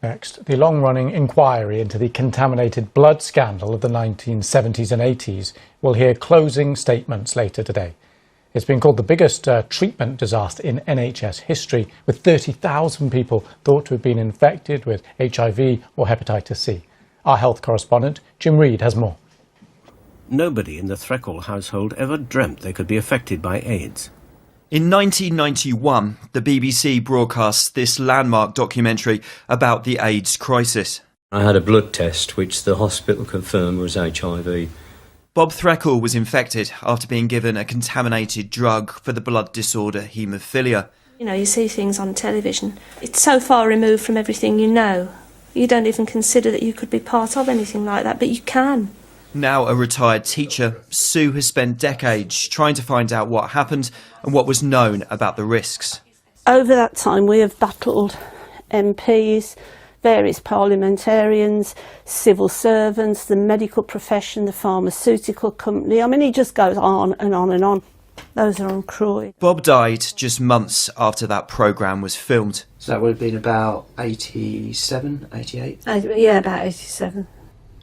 Next, the long-running inquiry into the contaminated blood scandal of the 1970s and 80s will hear closing statements later today. It's been called the biggest treatment disaster in NHS history, with 30,000 people thought to have been infected with HIV or hepatitis C. Our health correspondent, Jim Reid, has more. Nobody in the Threckall household ever dreamt they could be affected by AIDS. In 1991, the BBC broadcast this landmark documentary about the AIDS crisis. I had a blood test which the hospital confirmed was HIV. Bob Threckall was infected after being given a contaminated drug for the blood disorder Hemophilia. You know, you see things on television. It's so far removed from everything you know. You don't even consider that you could be part of anything like that, but you can. Now a retired teacher, Sue has spent decades trying to find out what happened and what was known about the risks. Over that time we have battled MPs, various parliamentarians, civil servants, the medical profession, the pharmaceutical company. I mean, it just goes on and on and on. Those are on Croy. Bob died just months after that programme was filmed. So that would have been about 87, 88? Yeah, about 87.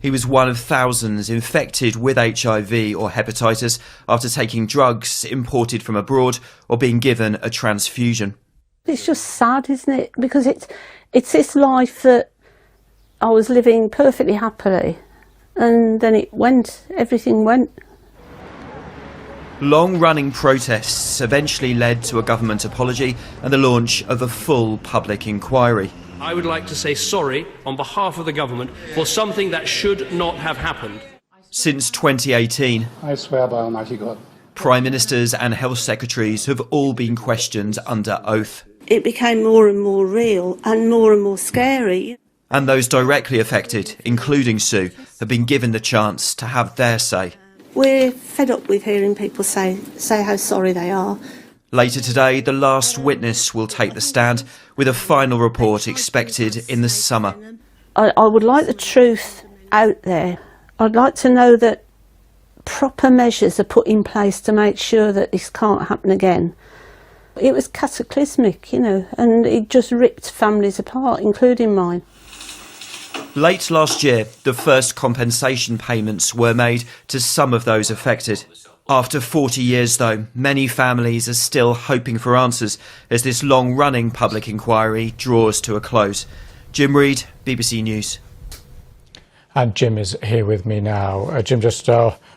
He was one of thousands infected with HIV or hepatitis after taking drugs imported from abroad or being given a transfusion. It's just sad, isn't it? Because it's this life that I was living perfectly happily, and then it went, everything went. Long-running protests eventually led to a government apology and the launch of a full public inquiry. I would like to say sorry on behalf of the government for something that should not have happened. Since 2018, I swear by Almighty God, Prime Ministers and Health Secretaries have all been questioned under oath. It became more and more real and more scary. And those directly affected, including Sue, have been given the chance to have their say. We're fed up with hearing people say how sorry they are. Later today, the last witness will take the stand, with a final report expected in the summer. I would like the truth out there. I'd like to know that proper measures are put in place to make sure that this can't happen again. It was cataclysmic, you know, and it just ripped families apart, including mine. Late last year, the first compensation payments were made to some of those affected. After 40 years, though, many families are still hoping for answers as this long-running public inquiry draws to a close. Jim Reid, BBC News. And Jim is here with me now. Jim, just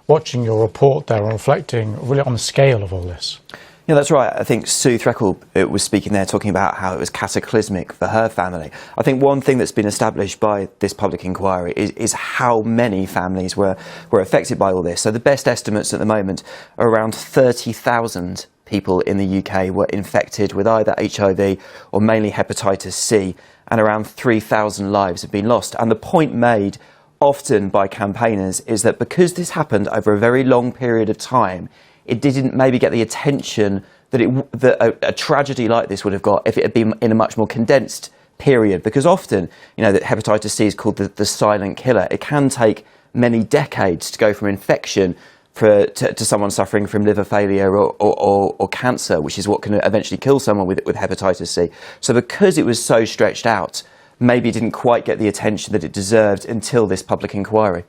watching your report there and reflecting really on the scale of all this. Yeah, that's right. I think Sue Threckall was speaking there, talking about how it was cataclysmic for her family. I think one thing that's been established by this public inquiry is how many families were affected by all this. So the best estimates at the moment are around 30,000 people in the UK were infected with either HIV or mainly hepatitis C, and around 3,000 lives have been lost. And the point made often by campaigners is that because this happened over a very long period of time, it didn't maybe get the attention that a tragedy like this would have got if it had been in a much more condensed period. Because often, you know, that hepatitis C is called the silent killer. It can take many decades to go from infection to someone suffering from liver failure or cancer, which is what can eventually kill someone with hepatitis C. So because it was so stretched out, maybe it didn't quite get the attention that it deserved until this public inquiry.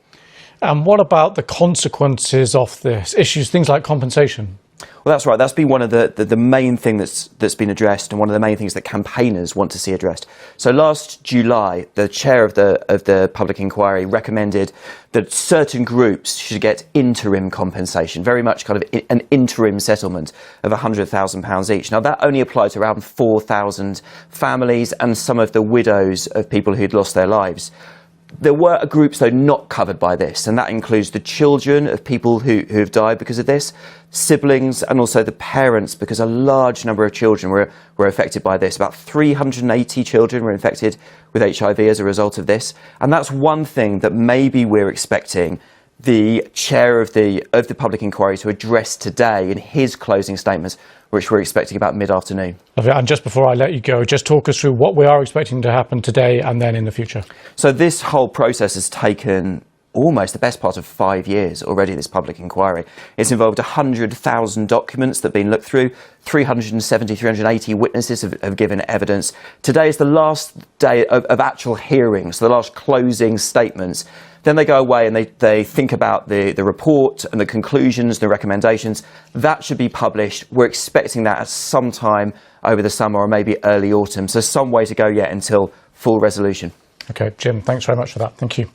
And what about the consequences of this? Issues, things like compensation? Well, that's right. That's been one of the main things that's been addressed, and one of the main things that campaigners want to see addressed. So last July, the chair of the public inquiry recommended that certain groups should get interim compensation, very much kind of an interim settlement of £100,000 each. Now, that only applied to around 4,000 families and some of the widows of people who'd lost their lives. There were groups, though, not covered by this, and that includes the children of people who have died because of this, siblings, and also the parents, because a large number of children were affected by this. About 380 children were infected with HIV as a result of this, and that's one thing that maybe we're expecting the chair of the public inquiry to address today in his closing statements, which we're expecting about mid-afternoon. And just before I let you go, just talk us through what we are expecting to happen today and then in the future. So this whole process has taken almost the best part of 5 years already, this public inquiry. It's involved 100,000 documents that have been looked through. 380 witnesses have given evidence. Today is the last day of actual hearings, the last closing statements. Then they go away and they think about the report and the conclusions, the recommendations. That should be published. We're expecting that at some time over the summer or maybe early autumn. So some way to go yet until full resolution. OK, Jim, thanks very much for that. Thank you.